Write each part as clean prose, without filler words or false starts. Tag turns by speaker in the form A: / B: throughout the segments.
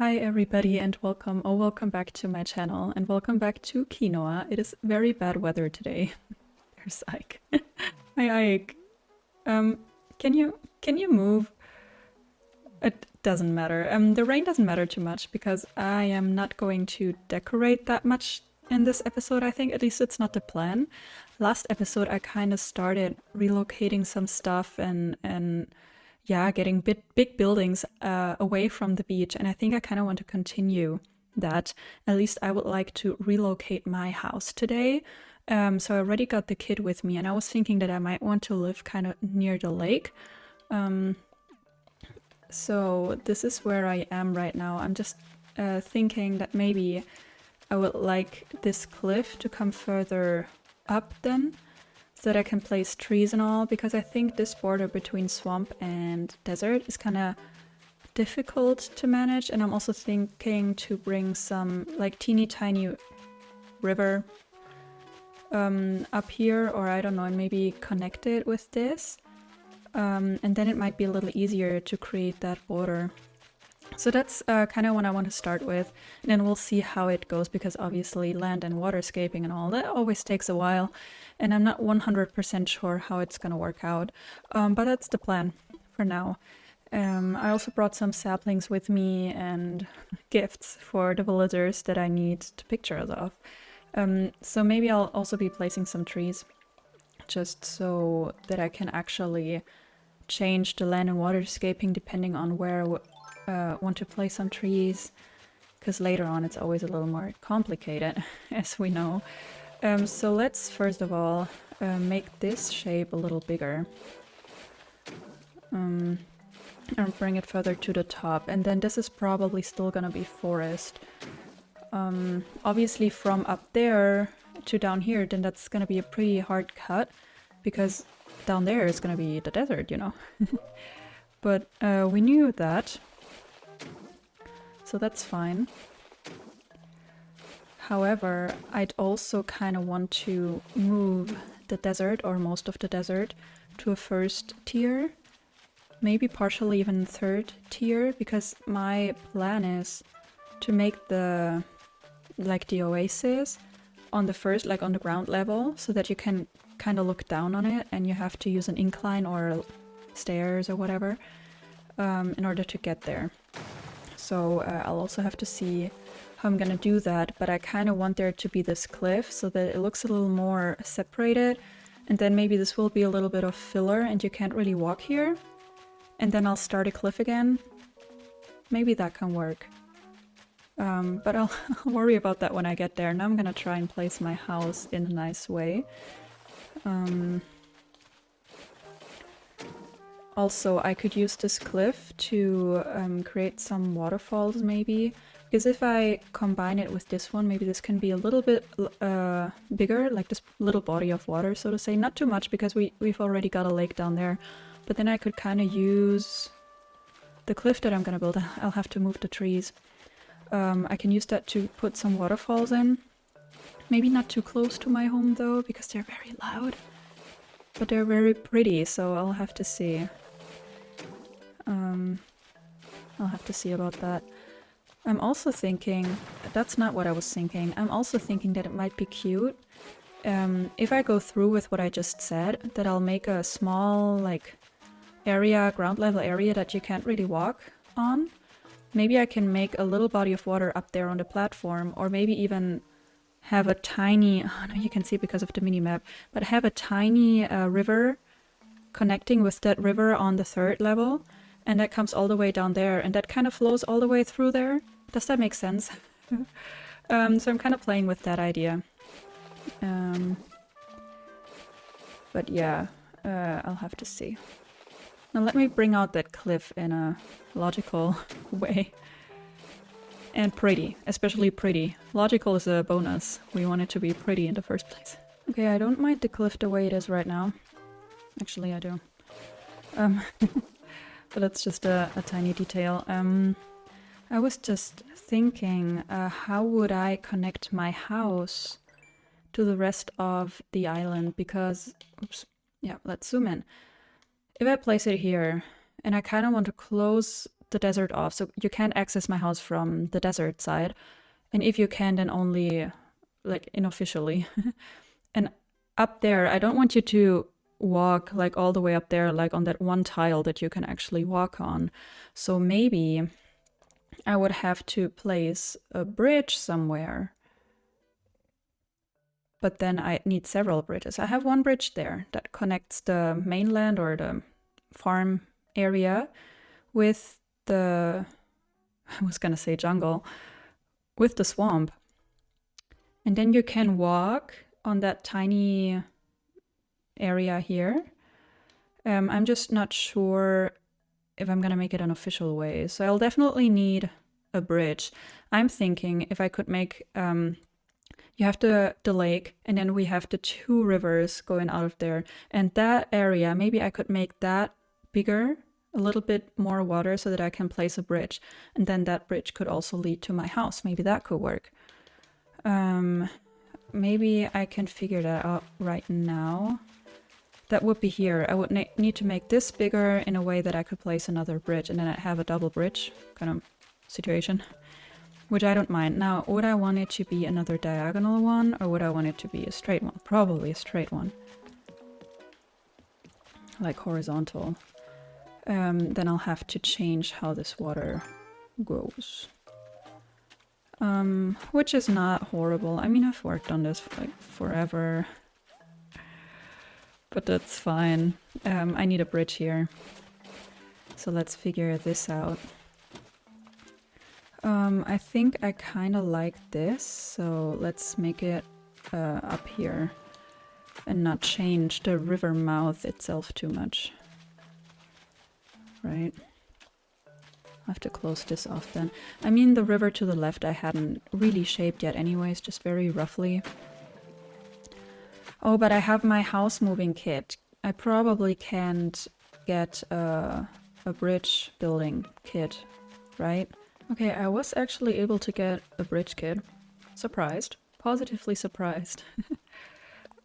A: Hi everybody and welcome back to my channel and welcome back to Quinoa. It is very bad weather today. There's Ike. Hi Ike. Can you move? It doesn't matter. The rain doesn't matter too much because I am not going to decorate that much in this episode, I think. At least it's not the plan. Last episode I kind of started relocating some stuff and yeah, getting big buildings away from the beach, and I think I kind of want to continue that. At least I would like to relocate my house today. So I already got the kid with me, and I was thinking that I might want to live kind of near the lake. So this is where I am right now. I'm just thinking that maybe I would like this cliff to come further up then, so that I can place trees and all, because I think this border between swamp and desert is kind of difficult to manage, and I'm also thinking to bring some like teeny tiny river up here, or I don't know, and maybe connect it with this, and then it might be a little easier to create that border. So that's kind of what I want to start with, and then we'll see how it goes, because obviously land and waterscaping and all that always takes a while, and I'm not 100% sure how it's going to work out, but that's the plan for now. I also brought some saplings with me and gifts for the villagers that I need to pictures of. So maybe I'll also be placing some trees, just so that I can actually change the land and waterscaping depending on where I want to place some trees, because later on it's always a little more complicated, as we know. So let's first of all make this shape a little bigger. And bring it further to the top, and then this is probably still gonna be forest. Obviously from up there to down here, then that's gonna be a pretty hard cut, because down there is gonna be the desert, you know. But we knew that, so that's fine. However, I'd also kind of want to move the desert, or most of the desert, to a first tier. Maybe partially even third tier, because my plan is to make the oasis on the first, like on the ground level, so that you can kind of look down on it and you have to use an incline or stairs or whatever in order to get there. So I'll also have to see how I'm gonna do that, but I kind of want there to be this cliff so that it looks a little more separated, and then maybe this will be a little bit of filler and you can't really walk here. And then I'll start a cliff again. Maybe that can work. But I'll worry about that when I get there. Now I'm gonna try and place my house in a nice way. Also, I could use this cliff to create some waterfalls maybe. Because if I combine it with this one, maybe this can be a little bit bigger, like this little body of water, so to say. Not too much, because we've already got a lake down there. But then I could kind of use the cliff that I'm gonna build. I'll have to move the trees. I can use that to put some waterfalls in. Maybe not too close to my home though, because they're very loud. But they're very pretty, so I'll have to see. I'll have to see about that. I'm also thinking, that's not what I was thinking. I'm also thinking that it might be cute if I go through with what I just said, that I'll make a small, like, area, ground level area that you can't really walk on. Maybe I can make a little body of water up there on the platform, or maybe even have a tiny, oh no, you can see it because of the mini-map, but have a tiny river connecting with that river on the third level, and that comes all the way down there, and that kind of flows all the way through there. Does that make sense? So I'm kind of playing with that idea. But yeah, I'll have to see. Now let me bring out that cliff in a logical way. And pretty, especially pretty. Logical is a bonus. We want it to be pretty in the first place. Okay, I don't mind the cliff the way it is right now. Actually, I do. But that's just a tiny detail. I was just thinking, how would I connect my house to the rest of the island? Because, oops, yeah, let's zoom in. If I place it here, and I kind of want to close the desert off, so you can't access my house from the desert side. And if you can, then only like unofficially. And up there, I don't want you to walk like all the way up there, like on that one tile that you can actually walk on. So maybe I would have to place a bridge somewhere. But then I need several bridges. I have one bridge there that connects the mainland or the farm area with the, I was gonna say jungle, with the swamp. And then you can walk on that tiny area here. I'm just not sure if I'm gonna make it an official way. So I'll definitely need a bridge. I'm thinking if I could make, you have the lake, and then we have the 2 rivers going out of there. And that area, maybe I could make that bigger, a little bit more water so that I can place a bridge. And then that bridge could also lead to my house. Maybe that could work. Maybe I can figure that out right now. That would be here. I would need to make this bigger in a way that I could place another bridge, and then I'd have a double bridge kind of situation, which I don't mind. Now, would I want it to be another diagonal one, or would I want it to be a straight one? Probably a straight one. Like horizontal. Then I'll have to change how this water goes. Which is not horrible. I mean, I've worked on this for like forever. But that's fine. I need a bridge here. So let's figure this out. I think I kind of like this, so let's make it up here and not change the river mouth itself too much. Right? I have to close this off then. I mean, the river to the left I hadn't really shaped yet anyways, just very roughly. Oh, but I have my house moving kit. I probably can't get a bridge building kit, right? Okay, I was actually able to get a bridge kit. Surprised. Positively surprised.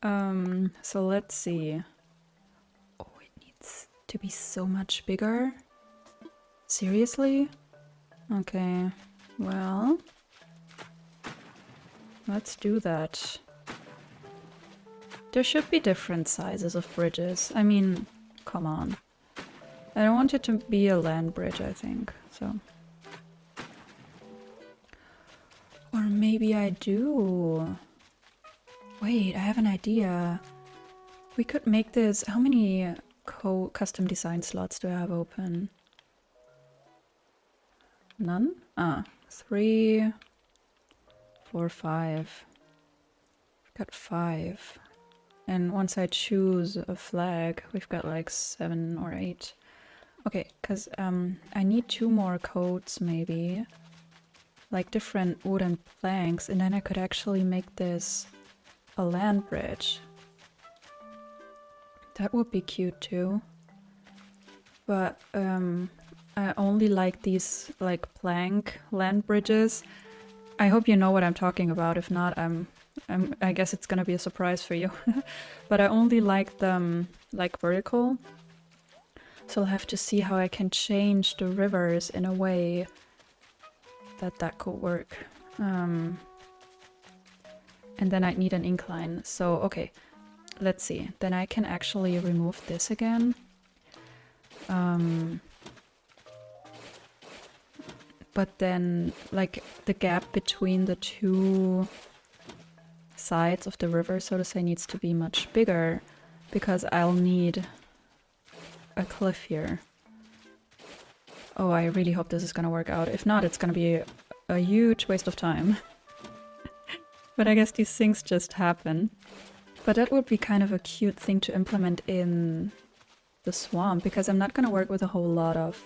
A: So let's see. Oh, it needs to be so much bigger? Seriously? Okay, well, let's do that. There should be different sizes of bridges. I mean, come on. I don't want it to be a land bridge, I think, so. Or maybe I do. Wait, I have an idea. We could make this... How many custom design slots do I have open? None? 3, 4, 5. I've got 5. And once I choose a flag, we've got like 7 or 8. Okay, because I need 2 more coats maybe. Like different wooden planks, and then I could actually make this a land bridge. That would be cute too. But I only like these like plank land bridges. I hope you know what I'm talking about. If not, I guess it's gonna be a surprise for you. But I only like them like vertical. So I'll have to see how I can change the rivers in a way that could work. And then I'd need an incline. So, okay, let's see. Then I can actually remove this again. But then, like, the gap between the 2 sides of the river, so to say, needs to be much bigger, because I'll need a cliff here. Oh, I really hope this is gonna work out. If not, it's gonna be a huge waste of time. But I guess these things just happen. But that would be kind of a cute thing to implement in the swamp, because I'm not gonna work with a whole lot of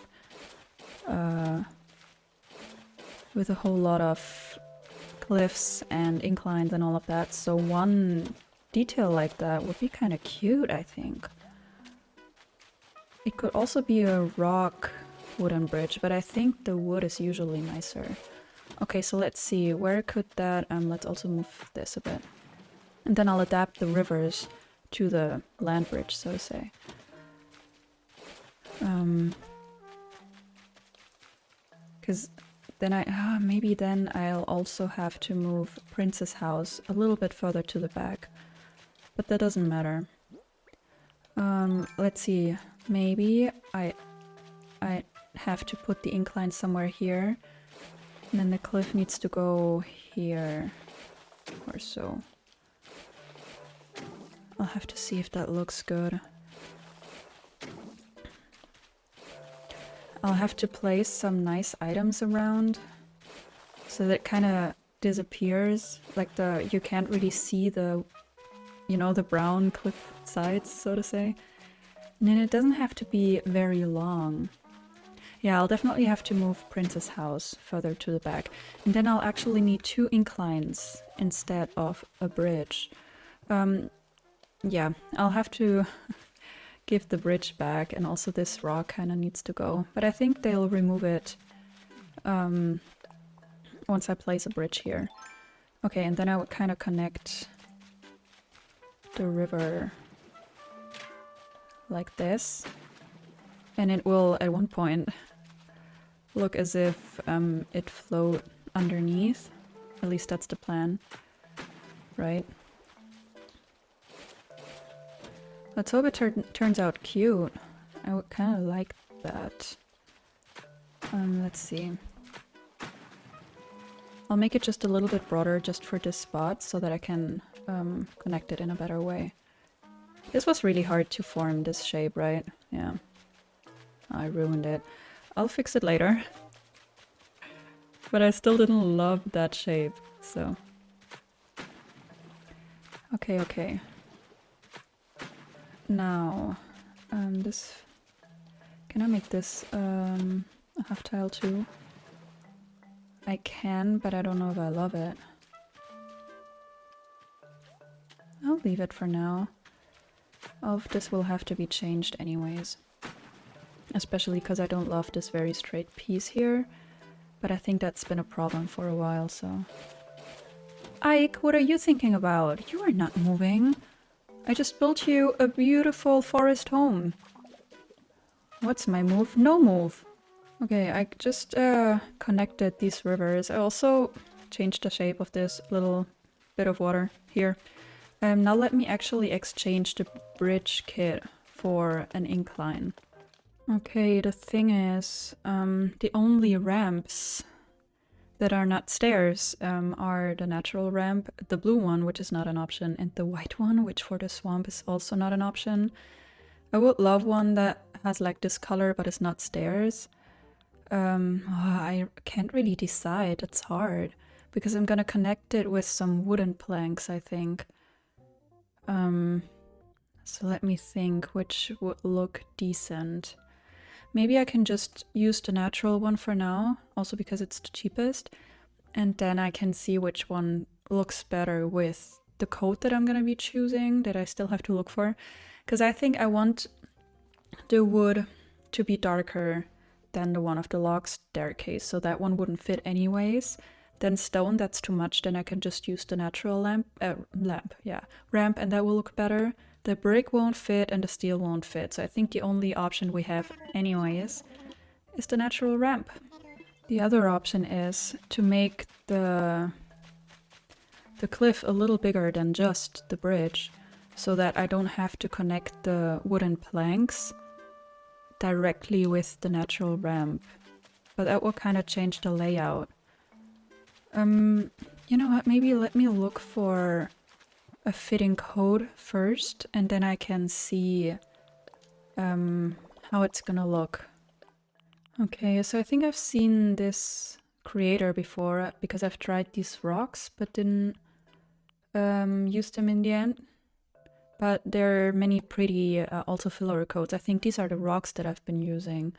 A: cliffs and inclines and all of that. So one detail like that would be kind of cute, I think. It could also be a rock wooden bridge, but I think the wood is usually nicer. Okay, so let's see, where could that... let's also move this a bit. And then I'll adapt the rivers to the land bridge, so to say. Because then maybe then I'll also have to move Princess House a little bit further to the back. But that doesn't matter. Let's see. Maybe I have to put the incline somewhere here. And then the cliff needs to go here or so. I'll have to see if that looks good. I'll have to place some nice items around so that it kind of disappears. Like you can't really see the, you know, the brown cliff sides, so to say. And then it doesn't have to be very long. Yeah, I'll definitely have to move Princess House further to the back. And then I'll actually need 2 inclines instead of a bridge. Yeah, I'll have to give the bridge back, and also this rock kind of needs to go. But I think they'll remove it once I place a bridge here. Okay, and then I would kind of connect the river like this. And it will, at one point, look as if it flowed underneath. At least that's the plan, right? Let's hope it turns out cute. I would kind of like that. Let's see. I'll make it just a little bit broader just for this spot so that I can connect it in a better way. This was really hard to form, this shape, right? Yeah. I ruined it. I'll fix it later. But I still didn't love that shape, so... Okay, okay. Now, this... Can I make this a half tile too? I can, but I don't know if I love it. I'll leave it for now. This will have to be changed anyways. Especially because I don't love this very straight piece here. But I think that's been a problem for a while, so... Ike, what are you thinking about? You are not moving. I just built you a beautiful forest home. What's my move? No move. Okay, I just connected these rivers. I also changed the shape of this little bit of water here. Now let me actually exchange the bridge kit for an incline. Okay, the thing is, the only ramps that are not stairs are the natural ramp, the blue one, which is not an option, and the white one, which for the swamp is also not an option. I would love one that has like this color, but it's not stairs. I can't really decide, it's hard, because I'm gonna connect it with some wooden planks, I think. So let me think which would look decent. Maybe I can just use the natural one for now, also because it's the cheapest. And then I can see which one looks better with the coat that I'm gonna be choosing, that I still have to look for. Because I think I want the wood to be darker than the one of the log staircase, so that one wouldn't fit anyways. Then stone, that's too much, then I can just use the natural ramp, and that will look better. The brick won't fit and the steel won't fit, so I think the only option we have anyways is the natural ramp. The other option is to make the cliff a little bigger than just the bridge, so that I don't have to connect the wooden planks directly with the natural ramp. But that will kind of change the layout. You know what, maybe let me look for a fitting code first, and then I can see how it's gonna look. Okay, so I think I've seen this creator before, because I've tried these rocks, but didn't use them in the end. But there are many pretty also filler codes. I think these are the rocks that I've been using.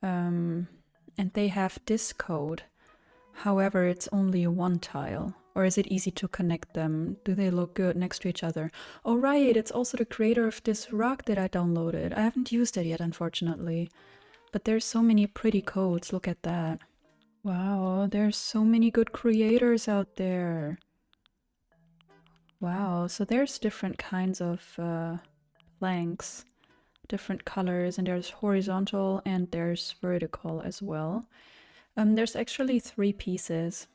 A: And they have this code. However, it's only one tile. Or is it easy to connect them? Do they look good next to each other? Oh right, it's also the creator of this rock that I downloaded. I haven't used it yet, unfortunately. But there's so many pretty codes, look at that. Wow, there's so many good creators out there. Wow, so there's different kinds of planks, different colors, and there's horizontal and there's vertical as well. There's actually 3 pieces.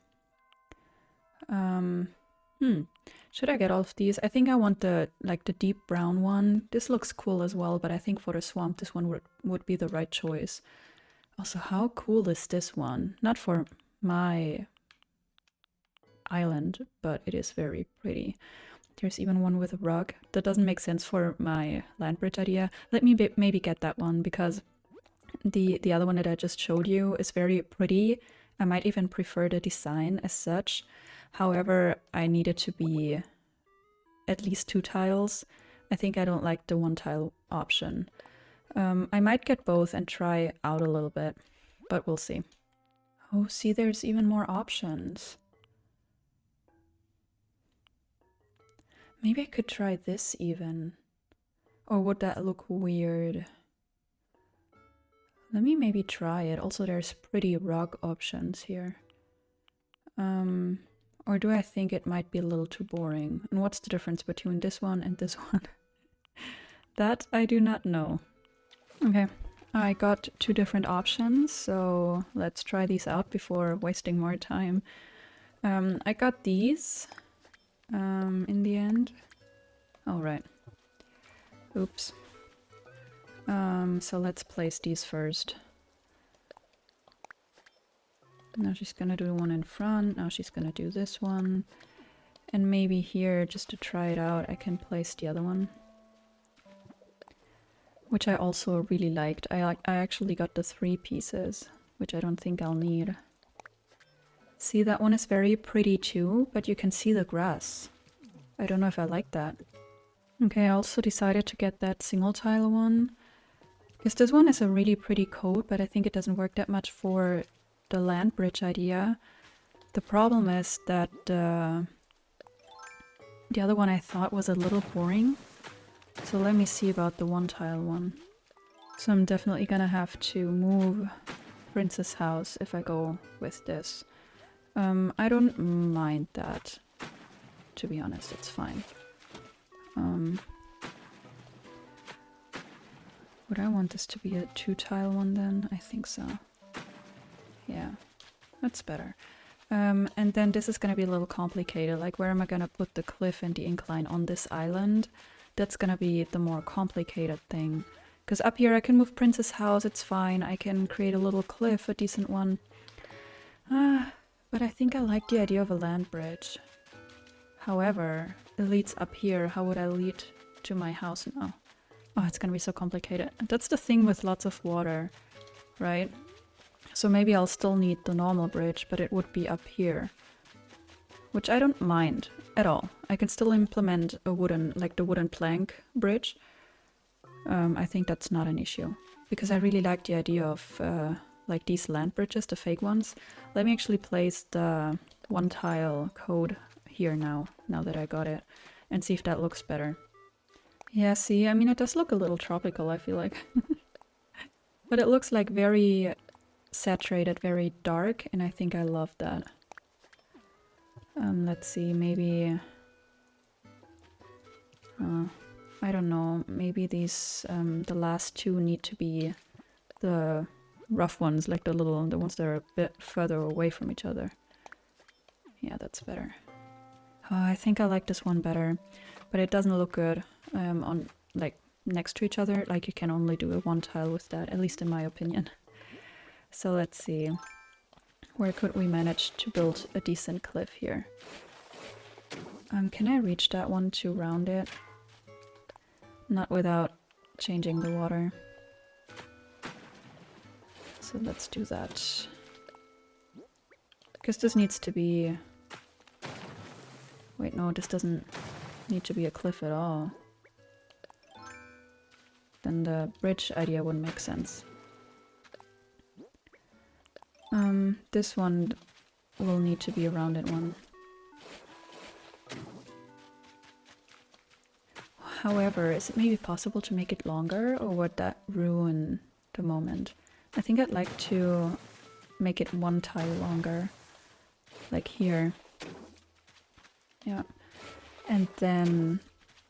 A: Should I get all of these? I think I want the deep brown one. This looks cool as well, but I think for the swamp this one would be the right choice. Also, how cool is this one? Not for my island, but it is very pretty. There's even one with a rug. That doesn't make sense for my land bridge idea. Let me maybe get that one, because the other one that I just showed you is very pretty. I might even prefer the design as such. However, I need it to be at least 2 tiles. I think I don't like the 1 tile option. I might get both and try out a little bit, but we'll see. Oh, see, there's even more options. Maybe I could try this even. Or would that look weird? Let me maybe try it. Also, there's pretty rug options here. Or do I think it might be a little too boring? And what's the difference between this one and this one? That I do not know. Okay, I got 2 different options, so let's try these out before wasting more time. I got these in the end. Oh, right. Oops. So let's place these first. Now she's gonna do the one in front, now she's gonna do this one. And maybe here, just to try it out, I can place the other one. Which I also really liked. I actually got the 3 pieces, which I don't think I'll need. See, that one is very pretty too, but you can see the grass. I don't know if I like that. Okay, I also decided to get that single tile one. Because this one is a really pretty coat, but I think it doesn't work that much for the land bridge idea. The problem is that the other one I thought was a little boring. So let me see about the 1 tile one. So I'm definitely gonna have to move Princess House if I go with this. I don't mind that. To be honest, it's fine. Would I want this to be a 2 tile one then? I think so. Yeah, that's better. And then this is gonna be a little complicated. Like, where am I gonna put the cliff and the incline on this island? That's gonna be the more complicated thing. Because up here I can move Princess House, it's fine. I can create a little cliff, a decent one. But I think I like the idea of a land bridge. However, it leads up here. How would I lead to my house now? Oh, it's gonna be so complicated. That's the thing with lots of water, right? So maybe I'll still need the normal bridge, but it would be up here. Which I don't mind at all. I can still implement a wooden, like the wooden plank bridge. I think that's not an issue. Because I really like the idea of like these land bridges, the fake ones. Let me actually place the 1 tile code here now that I got it. And see if that looks better. Yeah, see, I mean, it does look a little tropical, I feel like. But it looks like very saturated, very dark, and I think I love that. Let's see, maybe... I don't know, maybe these, the last 2 need to be the rough ones, like the ones that are a bit further away from each other. Yeah, that's better. Oh, I think I like this one better, but it doesn't look good on, like, next to each other. Like, you can only do a 1 tile with that, at least in my opinion. So let's see. Where could we manage to build a decent cliff here? Can I reach that one to round it? Not without changing the water. So let's do that. Because this needs to be... Wait, no, this doesn't need to be a cliff at all. Then the bridge idea wouldn't make sense. This one will need to be a rounded one. However, is it maybe possible to make it longer, or would that ruin the moment? I think I'd like to make it 1 tile longer. Like here. Yeah. And then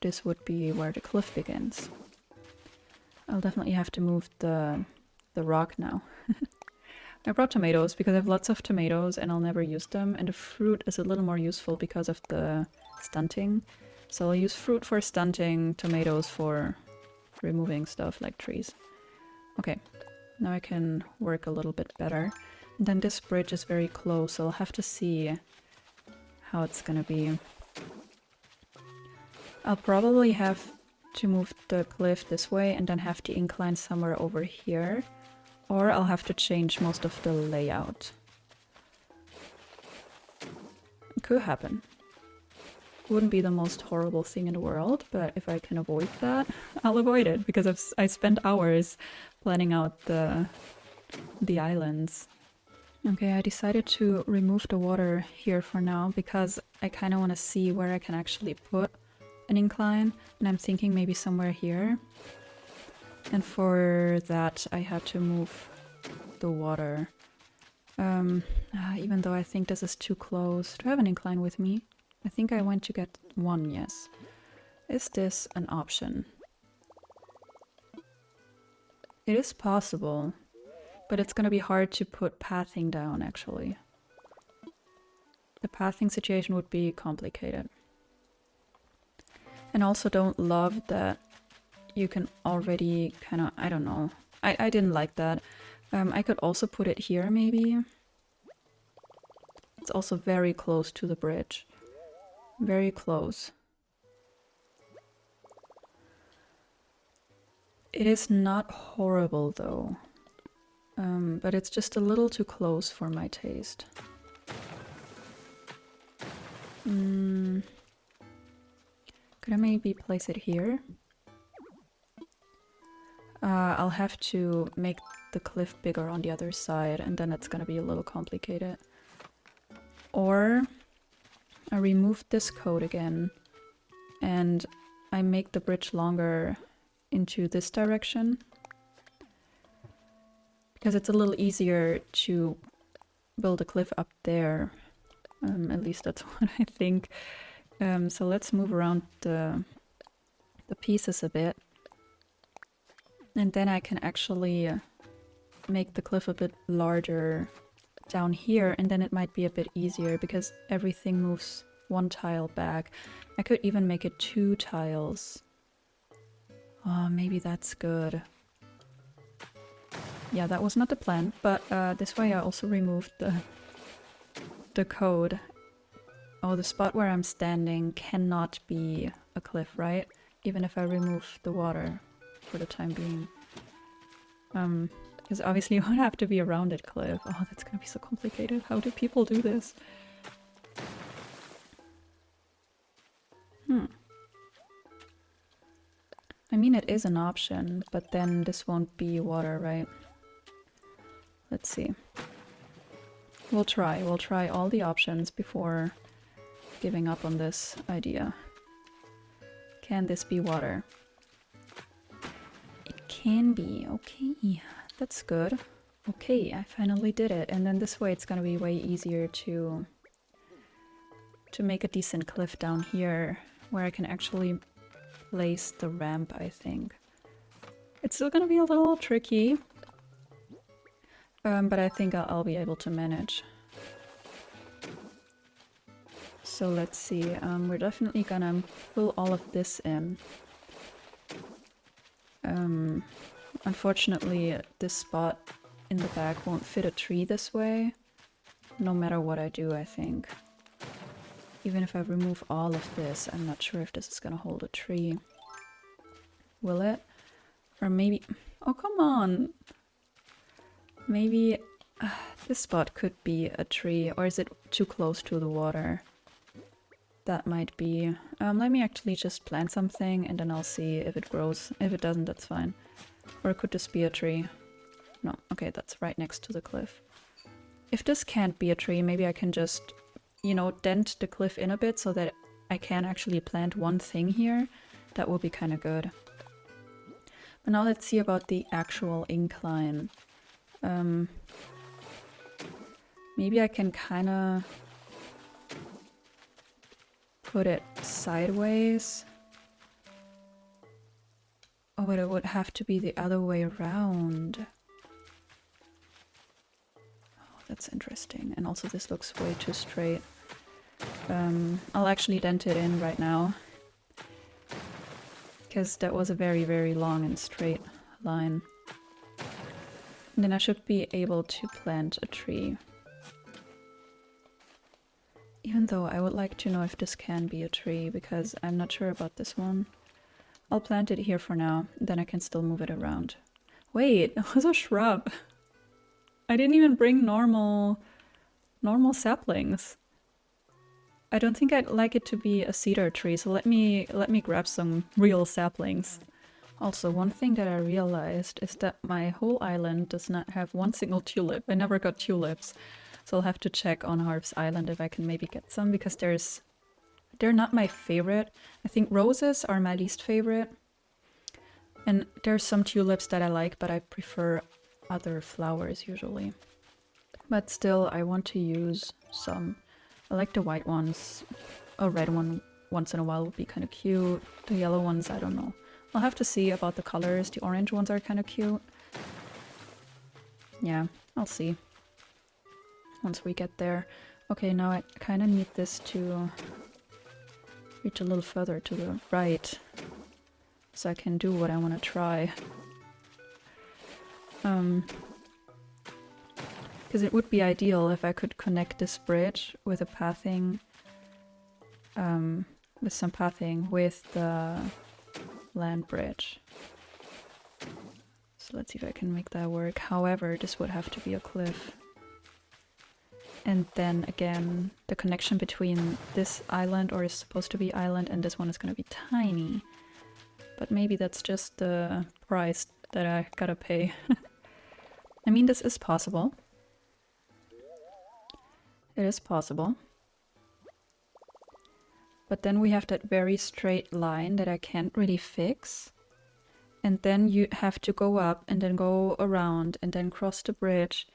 A: this would be where the cliff begins. I'll definitely have to move the rock now. I brought tomatoes because I have lots of tomatoes and I'll never use them, and the fruit is a little more useful because of the stunting. So I'll use fruit for stunting, tomatoes for removing stuff like trees. Okay, now I can work a little bit better. And then this bridge is very close, so I'll have to see how it's gonna be. I'll probably have to move the cliff this way and then have the incline somewhere over here. Or I'll have to change most of the layout. It could happen. Wouldn't be the most horrible thing in the world, but if I can avoid that, I'll avoid it, because I spent hours planning out the islands. Okay, I decided to remove the water here for now, because I kind of want to see where I can actually put an incline, and I'm thinking maybe somewhere here. And for that, I had to move the water. Even though I think this is too close. Do I have an incline with me? I think I went to get one, yes. Is this an option? It is possible, but it's gonna be hard to put pathing down, actually. The pathing situation would be complicated. And also don't love that you can already kind of, I don't know. I didn't like that. I could also put it here, maybe. It's also very close to the bridge. Very close. It is not horrible, though. But it's just a little too close for my taste. Could I maybe place it here? I'll have to make the cliff bigger on the other side, and then it's gonna be a little complicated. Or I remove this coat again, and I make the bridge longer into this direction. Because it's a little easier to build a cliff up there. At least that's what I think. So let's move around the pieces a bit. And then I can actually make the cliff a bit larger down here, and then it might be a bit easier because everything moves one tile back. I could even make it 2 tiles. Oh, maybe that's good. Yeah, that was not the plan, but this way I also removed the code. Oh, the spot where I'm standing cannot be a cliff, right? Even if I remove the water for the time being. Because obviously it would have to be a rounded cliff. Oh, that's gonna be so complicated. How do people do this? I mean, it is an option, but then this won't be water, right? Let's see. We'll try all the options before giving up on this idea. Can this be water? It can be, okay. That's good. Okay, I finally did it. And then this way it's gonna be way easier to make a decent cliff down here where I can actually place the ramp, I think. It's still gonna be a little tricky. But I think I'll be able to manage. So let's see, we're definitely gonna fill all of this in. Unfortunately, this spot in the back won't fit a tree this way, no matter what I do, I think. Even if I remove all of this, I'm not sure if this is gonna hold a tree. Will it? Or maybe... Oh, come on! Maybe this spot could be a tree, or is it too close to the water? That might be. Let me actually just plant something and then I'll see if it grows. If it doesn't, that's fine. Or could this be a tree? No, okay, that's right next to the cliff. If this can't be a tree, maybe I can just, you know, dent the cliff in a bit so that I can actually plant one thing here. That will be kind of good. But now let's see about the actual incline. Maybe I can kind of put it sideways. Oh, but it would have to be the other way around. that's interesting. And also this looks way too straight. I'll actually dent it in right now, because that was a very, very long and straight line. And then I should be able to plant a tree. Even though I would like to know if this can be a tree, because I'm not sure about this one. I'll plant it here for now, then I can still move it around. Wait, it was a shrub. I didn't even bring normal saplings. I don't think I'd like it to be a cedar tree, so let me grab some real saplings. Also, one thing that I realized is that my whole island does not have one single tulip. I never got tulips. So I'll have to check on Harv's Island if I can maybe get some, because they're not my favorite. I think roses are my least favorite. And there's some tulips that I like, but I prefer other flowers usually. But still, I want to use some. I like the white ones. A red one once in a while would be kind of cute. The yellow ones, I don't know. I'll have to see about the colors. The orange ones are kind of cute. Yeah, I'll see once we get there. Okay, now I kind of need this to reach a little further to the right, so I can do what I want to try. Because it would be ideal if I could connect this bridge with a pathing, with some pathing with the land bridge. So let's see if I can make that work. However, this would have to be a cliff. And then again, the connection between this island, or is supposed to be island, and this one is going to be tiny. But maybe that's just the price that I gotta pay. I mean, this is possible. It is possible. But then we have that very straight line that I can't really fix. And then you have to go up and then go around and then cross the bridge.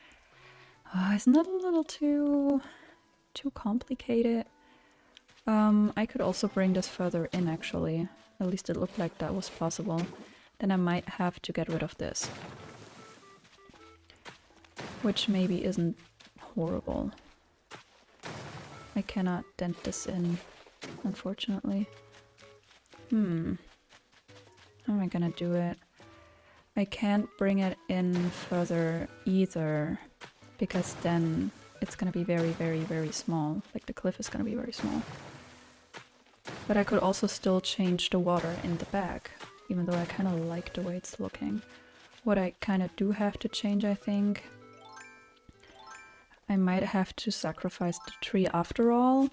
A: Isn't that a little too complicated? I could also bring this further in, actually. At least it looked like that was possible. Then I might have to get rid of this. Which maybe isn't horrible. I cannot dent this in, unfortunately. How am I gonna do it? I can't bring it in further either, because then it's gonna be very, very, very small. Like, the cliff is gonna be very small. But I could also still change the water in the back, even though I kind of like the way it's looking. What I kind of do have to change, I think, I might have to sacrifice the tree after all,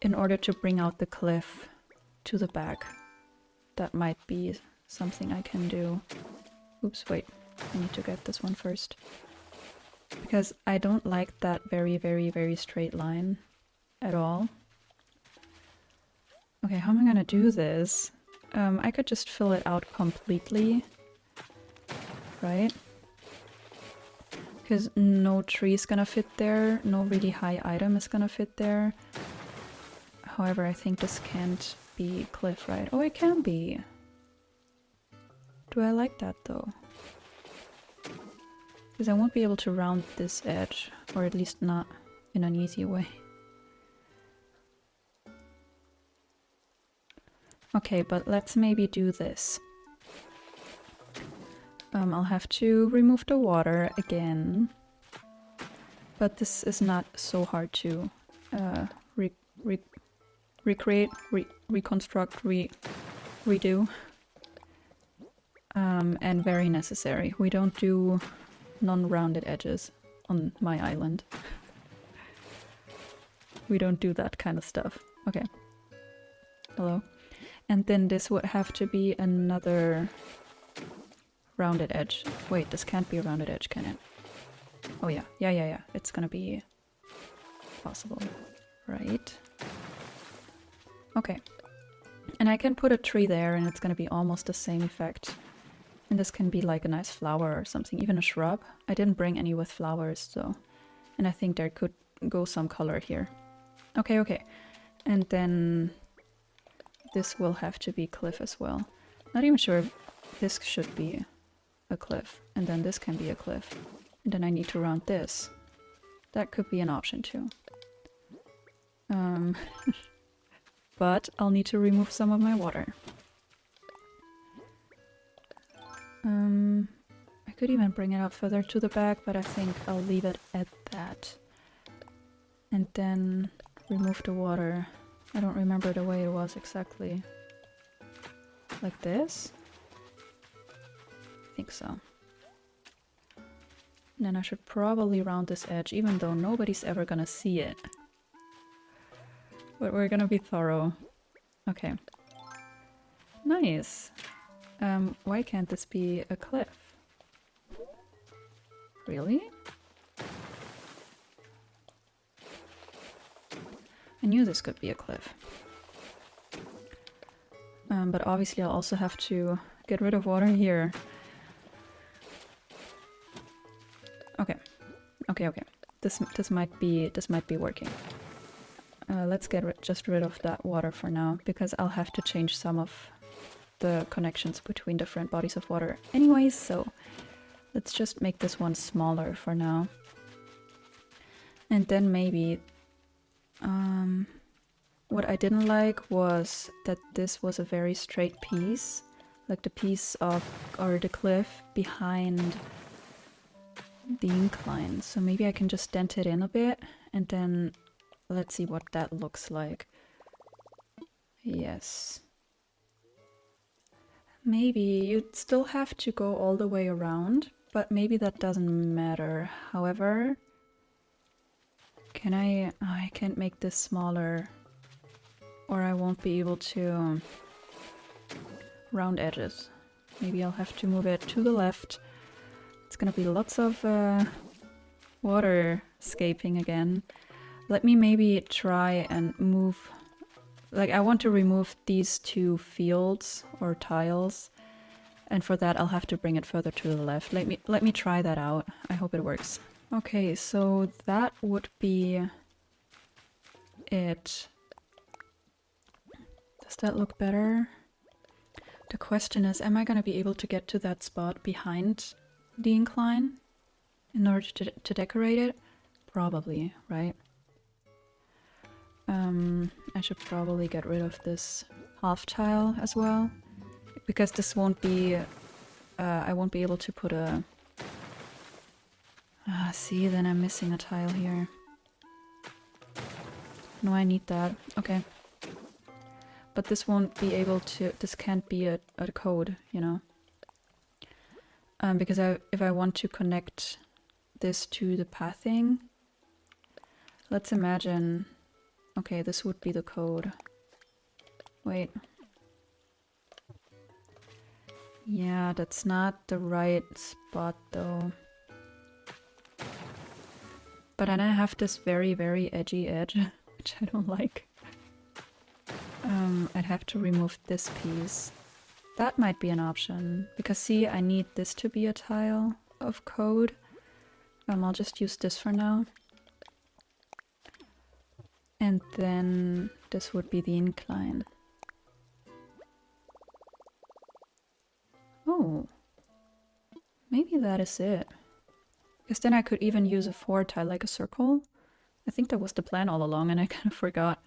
A: in order to bring out the cliff to the back. That might be something I can do. Oops, wait. I need to get this one first. Because I don't like that very, very, very straight line at all. Okay, how am I gonna do this? I could just fill it out completely, right? Because no tree is gonna fit there, no really high item is gonna fit there. However, I think this can't be cliff, right? Oh, it can be. Do I like that though? Because I won't be able to round this edge, or at least not in an easy way. Okay, but let's maybe do this. I'll have to remove the water again. But this is not so hard to recreate, reconstruct, redo. And very necessary. We don't do non-rounded edges on my island. We don't do that kind of stuff. Okay. Hello. And then this would have to be another rounded edge. Wait, this can't be a rounded edge, can it? Oh yeah. Yeah. It's gonna be possible. Right. Okay. And I can put a tree there and it's gonna be almost the same effect. And this can be like a nice flower or something, even a shrub. I didn't bring any with flowers, so... And I think there could go some color here. Okay. And then... this will have to be cliff as well. Not even sure if this should be a cliff. And then this can be a cliff. And then I need to round this. That could be an option too. But I'll need to remove some of my water. I could even bring it up further to the back, but I think I'll leave it at that. And then remove the water. I don't remember the way it was exactly. Like this? I think so. And then I should probably round this edge, even though nobody's ever gonna see it. But we're gonna be thorough. Okay. Nice. Why can't this be a cliff? Really? I knew this could be a cliff. But obviously I'll also have to get rid of water here. Okay. Okay. This might be working. Let's get just rid of that water for now, because I'll have to change some of the connections between different bodies of water anyways, so let's just make this one smaller for now. And then maybe what I didn't like was that this was a very straight piece, like the piece of, or the cliff behind the incline. So maybe I can just dent it in a bit, and then let's see what that looks like. Yes. Maybe you'd still have to go all the way around, but maybe that doesn't matter. However, can I... Oh, I can't make this smaller, or I won't be able to round edges. Maybe I'll have to move it to the left. It's gonna be lots of water scaping again. Let me maybe try and move... Like, I want to remove these two fields or tiles, and for that I'll have to bring it further to the left. Let me try that out. I hope it works. Okay, so that would be it. Does that look better? The question is, am I gonna be able to get to that spot behind the incline in order to decorate it? Probably, right? I should probably get rid of this half tile as well, because this won't be... I won't be able to put a... see, then I'm missing a tile here. No, I need that. Okay. But this won't be able to... This can't be a code, you know? Because if I want to connect this to the pathing... Let's imagine... Okay, this would be the code. Wait. Yeah, that's not the right spot though. But then I have this very, very edgy edge, which I don't like. I'd have to remove this piece. That might be an option, because see, I need this to be a tile of code. I'll just use this for now. And then this would be the incline. Oh, maybe that is it. Because then I could even use a 4 tile, like a circle. I think that was the plan all along and I kind of forgot.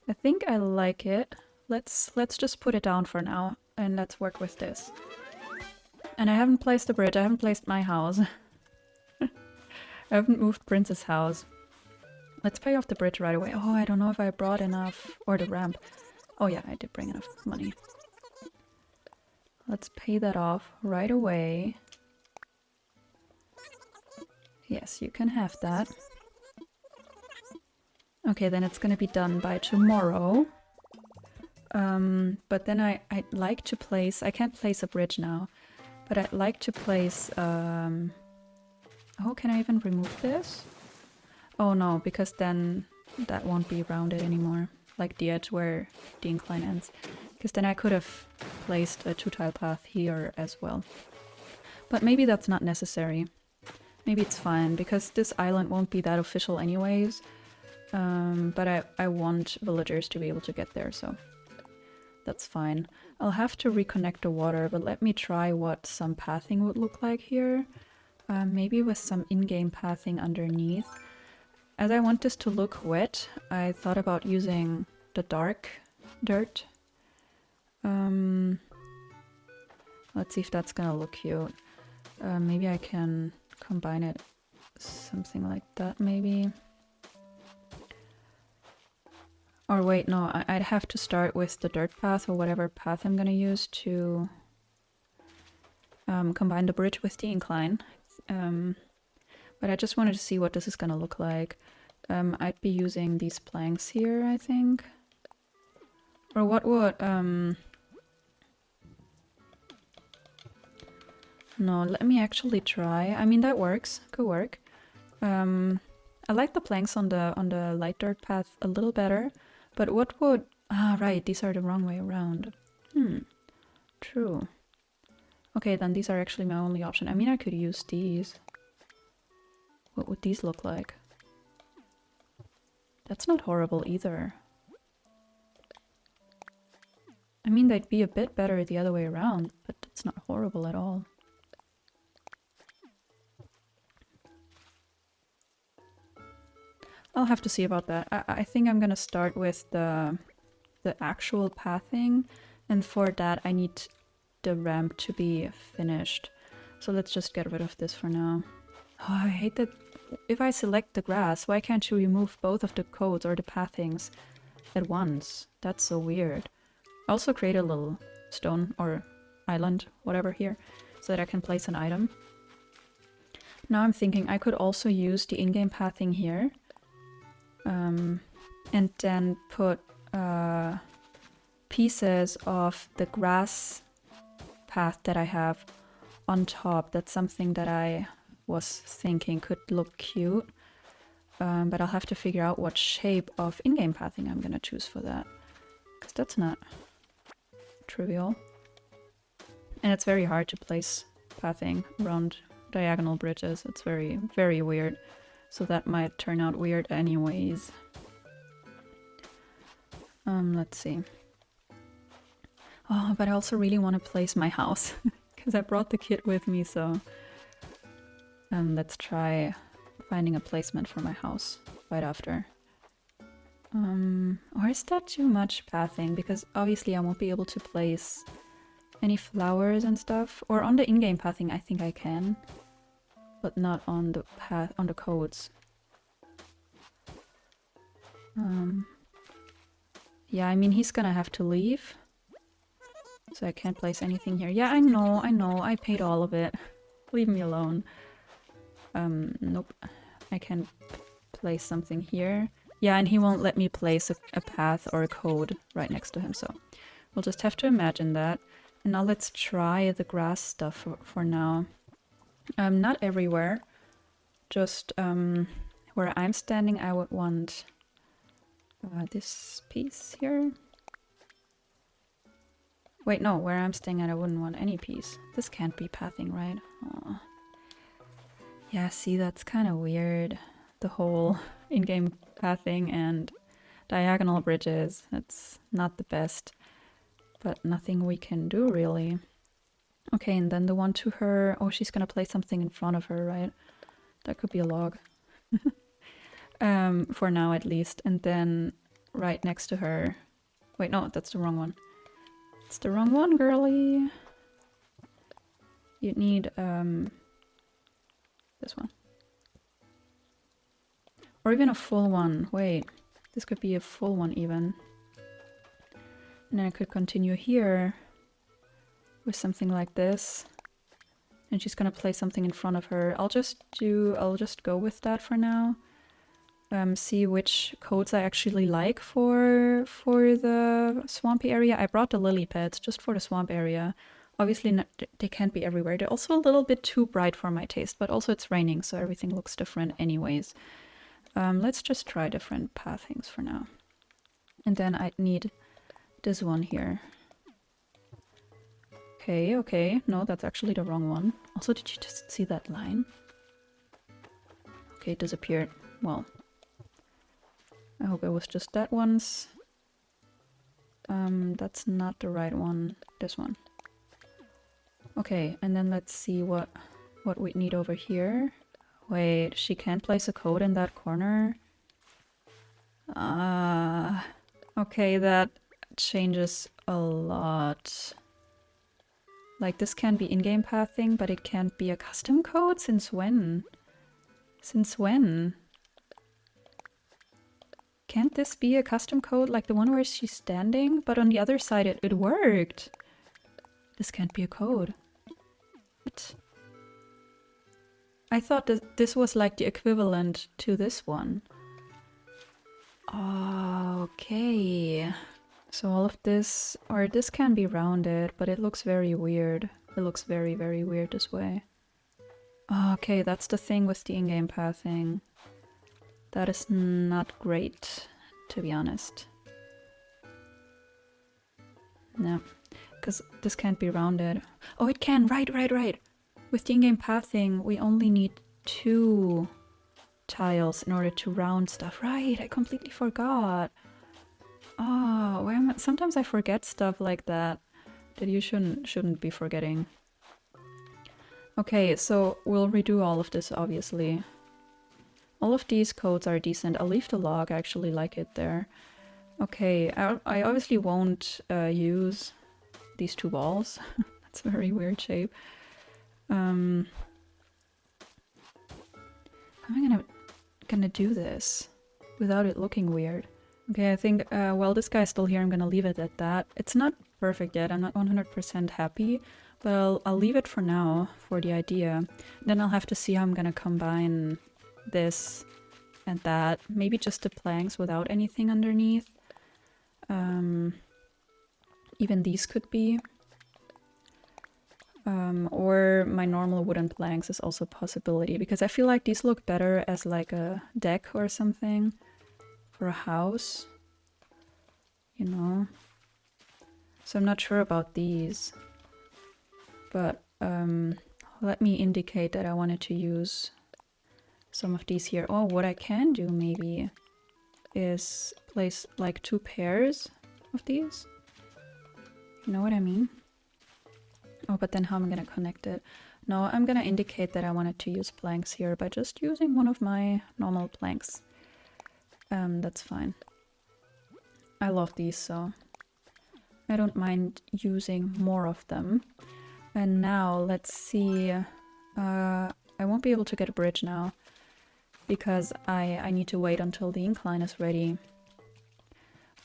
A: I think I like it. Let's just put it down for now and let's work with this. And I haven't placed the bridge, I haven't placed my house. I haven't moved Prince's house. Let's pay off the bridge right away. Oh, I don't know if I brought enough... Or the ramp. Oh yeah, I did bring enough money. Let's pay that off right away. Yes, you can have that. Okay, then it's gonna be done by tomorrow. But then I'd like to place... I can't place a bridge now. But I'd like to place... Oh, can I even remove this? Oh no, because then that won't be rounded anymore, like the edge where the incline ends. Because then I could have placed a 2-tile path here as well. But maybe that's not necessary. Maybe it's fine, because this island won't be that official anyways. But I want villagers to be able to get there, so that's fine. I'll have to reconnect the water, but let me try what some pathing would look like here. Maybe with some in-game pathing underneath. as I want this to look wet, I thought about using the dark dirt. Let's see if that's gonna look cute. Maybe I can combine it something like that, maybe. Or wait, no, I'd have to start with the dirt path or whatever path I'm gonna use to combine the bridge with the incline. But I just wanted to see what this is gonna look like. I'd be using these planks here, I think. Or what would... No, let me actually try. I mean, that works. Could work. I like the planks on the light dirt path a little better. But what would... Ah, right, these are the wrong way around. True. Okay, then these are actually my only option. I mean, I could use these. What would these look like? That's not horrible either. I mean, they'd be a bit better the other way around, but it's not horrible at all. I'll have to see about that. I think I'm gonna start with the actual pathing, and for that I need the ramp to be finished. So let's just get rid of this for now. Oh, I hate that. If I select the grass, why can't you remove both of the codes or the pathings at once? That's so weird. I also create a little stone or island, whatever here, so that I can place an item. Now I'm thinking I could also use the in-game pathing here. And then put pieces of the grass path that I have on top. That's something that I was thinking could look cute. But I'll have to figure out what shape of in-game pathing I'm gonna choose for that. Because that's not trivial. And it's very hard to place pathing around diagonal bridges. It's very, very weird. So that might turn out weird anyways. Let's see. Oh, but I also really want to place my house. Because I brought the kit with me, so... let's try finding a placement for my house right after. Or is that too much pathing? Because obviously I won't be able to place any flowers and stuff. Or on the in-game pathing I think I can. But not on the path, on the codes. Yeah, I mean, he's gonna have to leave. So I can't place anything here. Yeah, I know, I paid all of it. Leave me alone. Nope. I can place something here. Yeah, and he won't let me place a path or a code right next to him, so we'll just have to imagine that. And now let's try the grass stuff for now. Not everywhere. Just where I'm standing, I would want this piece here. Wait, no, where I'm staying at I wouldn't want any piece. This can't be pathing, right? Aw. Yeah, see, that's kind of weird. The whole in-game pathing and diagonal bridges. It's not the best, but nothing we can do really. Okay, and then the one to her. Oh, she's gonna place something in front of her, right? That could be a log. For now at least. And then right next to her. Wait, no, that's the wrong one. It's the wrong one, girly. You'd need this one. Or even a full one. Wait, this could be a full one even. And then I could continue here with something like this. And she's gonna place something in front of her. I'll just go with that for now. See which codes I actually like for the swampy area. I brought the lily pads just for the swamp area. Obviously they can't be everywhere. They're also a little bit too bright for my taste, but also it's raining, so everything looks different anyways. Let's just try different pathings for now. And then I'd need this one here. Okay, okay. No, that's actually the wrong one. Also, did you just see that line? Okay, it disappeared. Well, I hope it was just that once. That's not the right one. This one. Okay, and then let's see what we need over here. Wait, she can't place a code in that corner? Okay, that changes a lot. Like, this can be in-game pathing, but it can't be a custom code? Since when? Since when? Can't this be a custom code like the one where she's standing? But on the other side it worked. This can't be a code. What? I thought that this was like the equivalent to this one. Okay. So all of this, or this can be rounded, but it looks very weird. It looks very, very weird this way. Okay, that's the thing with the in-game pathing. That is not great, to be honest. No, because this can't be rounded. Oh, it can! Right. With the in-game pathing, we only need 2 tiles in order to round stuff. Right, I completely forgot. Oh, where am I? Sometimes I forget stuff like that you shouldn't be forgetting. Okay, so we'll redo all of this, obviously. All of these codes are decent. I'll leave the log, I actually like it there. Okay, I obviously won't use these 2 balls. That's a very weird shape. How am I gonna do this without it looking weird? Okay, I think, while this guy's still here, I'm gonna leave it at that. It's not perfect yet, I'm not 100% happy, but I'll leave it for now, for the idea. Then I'll have to see how I'm gonna combine this and that. Maybe just the planks without anything underneath. Even these could be. Or my normal wooden planks is also a possibility, because I feel like these look better as like a deck or something for a house, you know. So I'm not sure about these, but let me indicate that I wanted to use some of these here. Oh, what I can do maybe is place like 2 pairs of these. You know what I mean? Oh, but then how am I gonna connect it? No, I'm gonna indicate that I wanted to use planks here by just using one of my normal planks. That's fine. I love these, so I don't mind using more of them. And now let's see. I won't be able to get a bridge now because I need to wait until the incline is ready.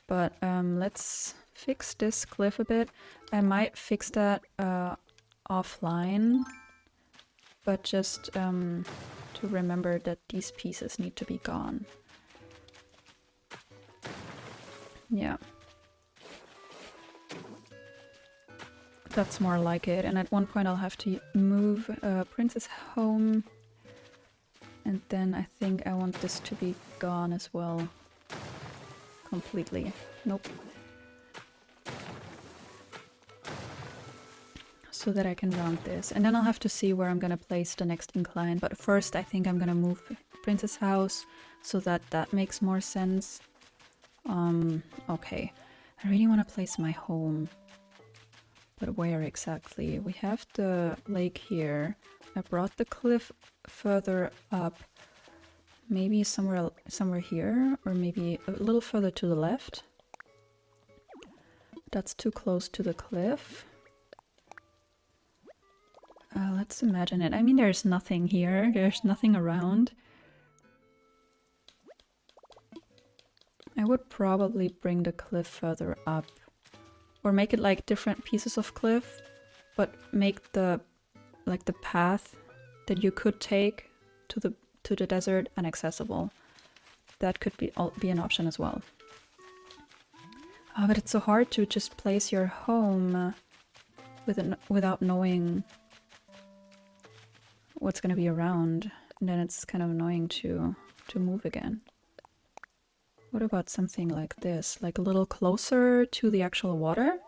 A: But let's fix this cliff a bit. I might fix that offline, but just to remember that these pieces need to be gone. Yeah. That's more like it. And at one point I'll have to move Princess home. And then I think I want this to be gone as well. Completely. Nope. So that I can round this. And then I'll have to see where I'm gonna place the next incline. But first I think I'm gonna move Princess house so that that makes more sense. Okay. I really want to place my home. But where exactly? We have the lake here. I brought the cliff further up. Maybe somewhere here, or maybe a little further to the left. That's too close to the cliff. Let's imagine it. I mean, there's nothing here. There's nothing around. I would probably bring the cliff further up. Or make it like different pieces of cliff, but make the path that you could take to the desert inaccessible. That could be an option as well. But it's so hard to just place your home without knowing what's gonna be around, and then it's kind of annoying to move again. What about something like this, like a little closer to the actual water?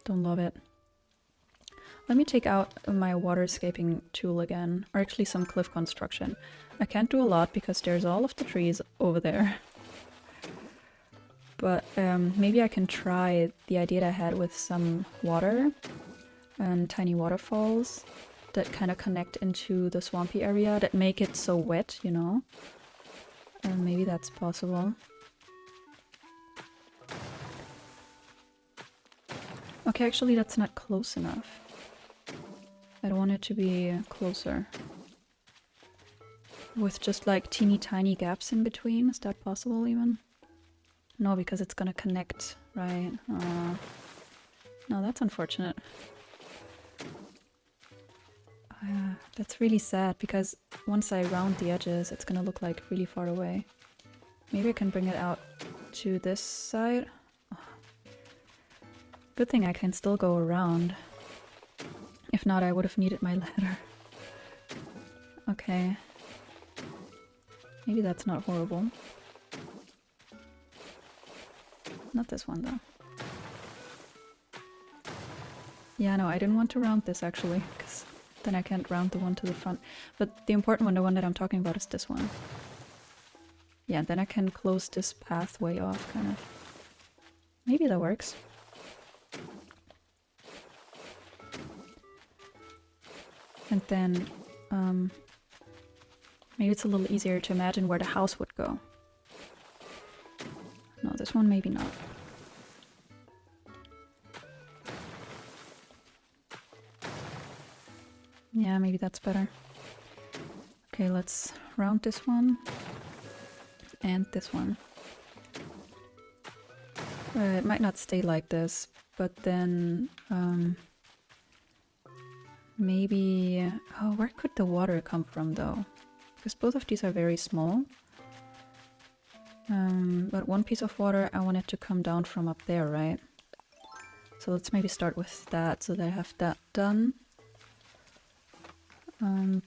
A: Don't love it. Let me take out my waterscaping tool again, or actually some cliff construction. I can't do a lot because there's all of the trees over there. But maybe I can try the idea that I had with some water and tiny waterfalls. that kind of connect into the swampy area that make it so wet, you know? Maybe that's possible. Okay, actually that's not close enough. I don't want it to be closer. With just like teeny tiny gaps in between, is that possible even? No, because it's gonna connect, right? No, that's unfortunate. That's really sad, because once I round the edges, it's gonna look like really far away. Maybe I can bring it out to this side. Oh. Good thing I can still go around. If not, I would have needed my ladder. Okay. Maybe that's not horrible. Not this one, though. Yeah, no, I didn't want to round this, actually, because then I can't round the one to the front. But the important one, the one that I'm talking about, is this one. Yeah, then I can close this pathway off, kind of. Maybe that works. And then, maybe it's a little easier to imagine where the house would go. No, this one maybe not. Yeah, maybe that's better. Okay, let's round this one. And this one. It might not stay like this, but then maybe... Oh, where could the water come from though? Because both of these are very small. But one piece of water, I want it to come down from up there, right? So let's maybe start with that, so that I have that done.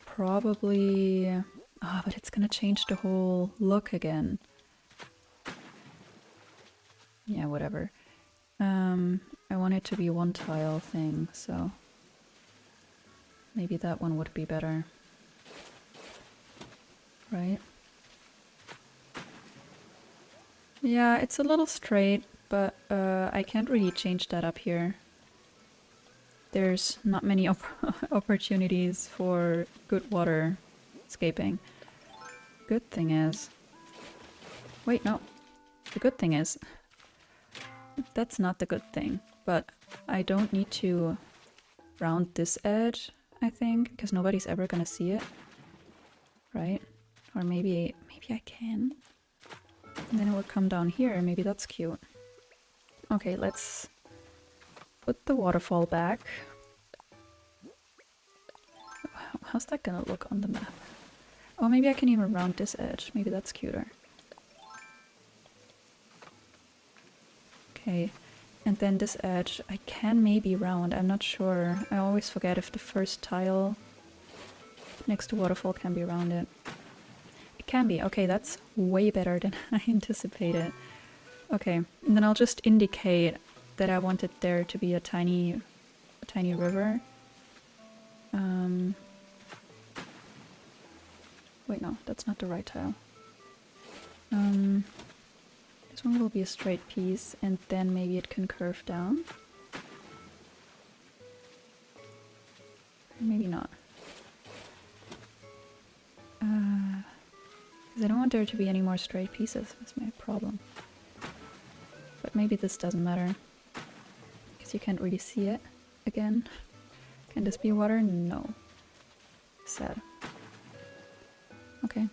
A: Probably... Oh, but it's gonna change the whole look again. Yeah, whatever. I want it to be one tile thing, so... Maybe that one would be better. Right? Yeah, it's a little straight, but I can't really change that up here. There's not many opportunities for good water scaping. Good thing is... Wait, no. The good thing is... That's not the good thing, but I don't need to round this edge, I think, because nobody's ever gonna see it. Right? Or maybe I can. And then it will come down here, maybe that's cute. Okay, let's put the waterfall back. How's that gonna look on the map? Oh, maybe I can even round this edge. Maybe that's cuter. Okay, and then this edge I can maybe round, I'm not sure. I always forget if the first tile next to waterfall can be rounded. It can be. Okay, that's way better than I anticipated. Okay, and then I'll just indicate that I wanted there to be a tiny river. Wait, no, that's not the right tile. This one will be a straight piece, and then maybe it can curve down. Maybe not. Because I don't want there to be any more straight pieces, that's my problem. But maybe this doesn't matter. Because you can't really see it again. Can this be water? No. Sad. Okay.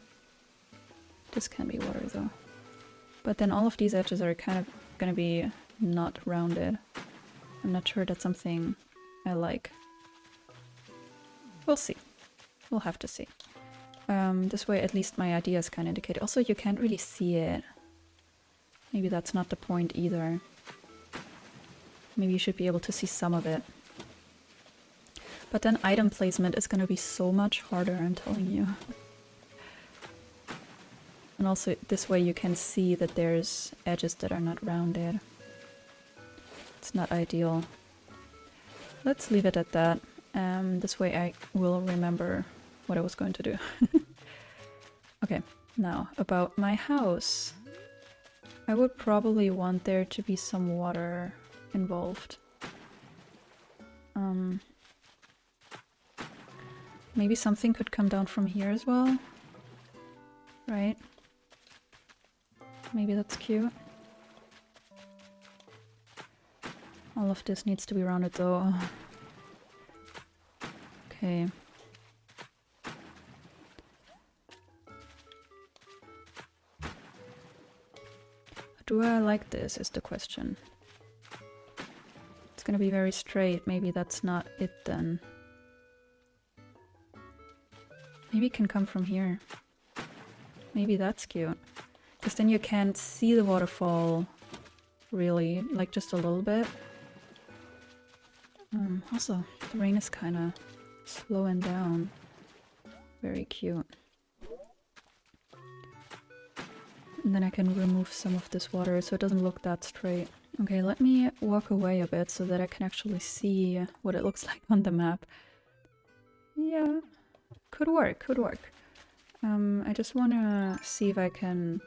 A: This can be water though. But then all of these edges are kind of gonna be not rounded. I'm not sure that's something I like. We'll see. We'll have to see. This way at least my ideas can indicate. Also, you can't really see it. Maybe that's not the point either. Maybe you should be able to see some of it. But then item placement is gonna be so much harder, I'm telling you. And also this way you can see that there's edges that are not rounded. It's not ideal. Let's leave it at that. This way I will remember what I was going to do. Okay, now about my house. I would probably want there to be some water involved. Maybe something could come down from here as well. Right? Maybe that's cute. All of this needs to be rounded though. Okay. Do I like this is the question. It's gonna be very straight. Maybe that's not it then. Maybe it can come from here. Maybe that's cute. Because then you can't see the waterfall really, like just a little bit. Also, the rain is kind of slowing down. Very cute. And then I can remove some of this water so it doesn't look that straight. Okay, let me walk away a bit so that I can actually see what it looks like on the map. Yeah, could work, could work. I just want to see if I can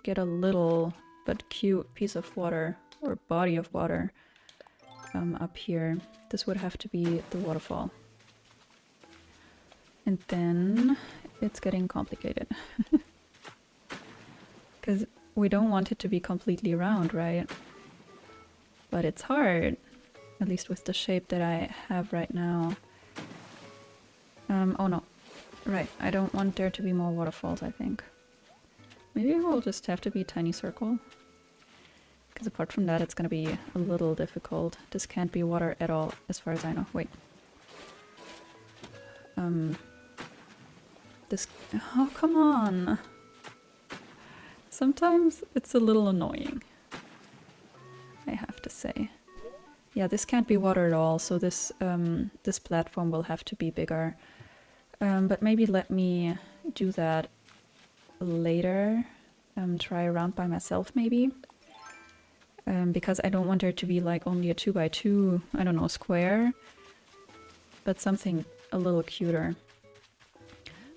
A: get a little but cute piece of water or body of water up here. This would have to be the waterfall. And then it's getting complicated. Because we don't want it to be completely round, right? But it's hard, at least with the shape that I have right now. Oh no, right, I don't want there to be more waterfalls, I think. Maybe it will just have to be a tiny circle. Because apart from that, it's gonna be a little difficult. This can't be water at all, as far as I know. Wait. This... Oh, come on! Sometimes it's a little annoying, I have to say. Yeah, this can't be water at all, so this this platform will have to be bigger. But maybe let me do that later. Try around by myself, maybe. Because I don't want there to be like only a 2x2, I don't know, square. But something a little cuter.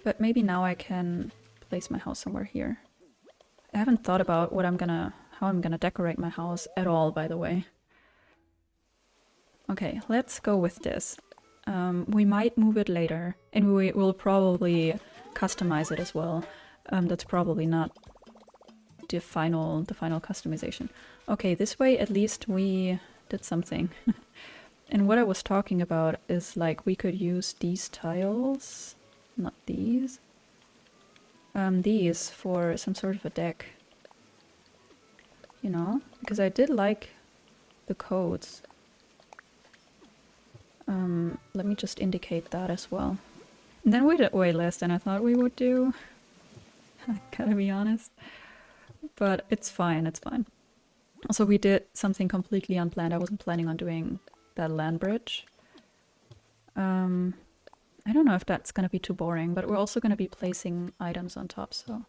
A: But maybe now I can place my house somewhere here. I haven't thought about how I'm gonna decorate my house at all, by the way. Okay, let's go with this. We might move it later, and we will probably customize it as well. That's probably not the final customization. Okay, this way at least we did something. And what I was talking about is like we could use these tiles, not these. These for some sort of a deck. You know? Because I did like the codes. Let me just indicate that as well. And then we did way less than I thought we would do. I gotta be honest. But it's fine, it's fine. Also, we did something completely unplanned. I wasn't planning on doing that land bridge. I don't know if that's gonna be too boring, but we're also gonna be placing items on top, so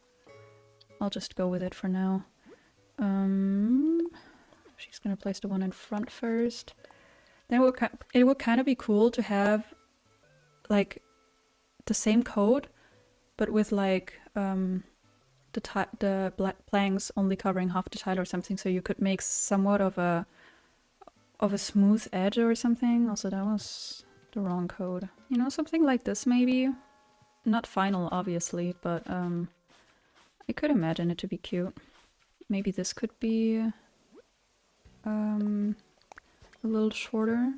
A: I'll just go with it for now. She's gonna place the one in front first. Then it would kind of be cool to have like the same code, but with like the black planks only covering half the tile or something, so you could make somewhat of a smooth edge or something. Also, that was the wrong code. You know, something like this maybe. Not final, obviously, but I could imagine it to be cute. Maybe this could be a little shorter.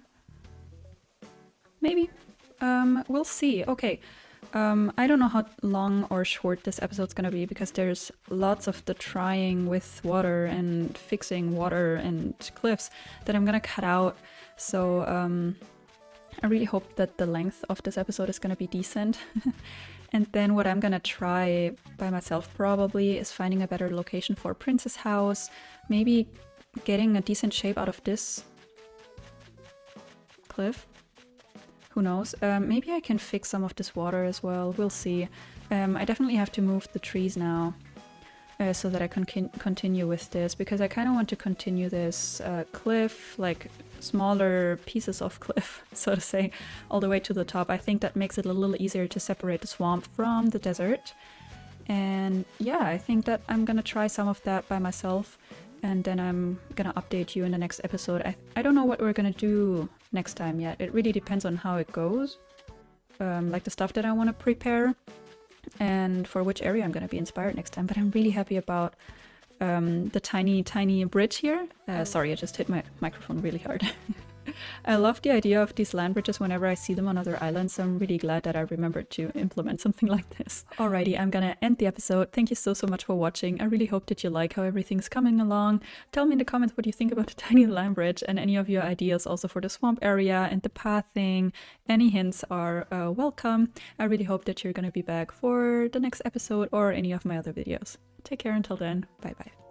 A: Maybe. We'll see. Okay. I don't know how long or short this episode's gonna be because there's lots of the trying with water and fixing water and cliffs that I'm gonna cut out. So I really hope that the length of this episode is gonna be decent. And then what I'm gonna try by myself probably is finding a better location for Princess House. Maybe getting a decent shape out of this cliff. Who knows? Maybe I can fix some of this water as well. We'll see. I definitely have to move the trees now so that I can continue with this, because I kind of want to continue this cliff, like smaller pieces of cliff, so to say, all the way to the top. I think that makes it a little easier to separate the swamp from the desert. And yeah, I think that I'm gonna try some of that by myself, and then I'm gonna update you in the next episode. I don't know what we're gonna do next time yet. It really depends on how it goes. like the stuff that I want to prepare and for which area I'm going to be inspired next time. But I'm really happy about the tiny bridge here. Sorry, I just hit my microphone really hard. I love the idea of these land bridges whenever I see them on other islands, so I'm really glad that I remembered to implement something like this. Alrighty, I'm gonna end the episode. Thank you so much for watching. I really hope that you like how everything's coming along. Tell me in the comments what you think about the tiny land bridge and any of your ideas also for the swamp area and the pathing. Any hints are welcome. I really hope that you're gonna be back for the next episode or any of my other videos. Take care until then. Bye bye.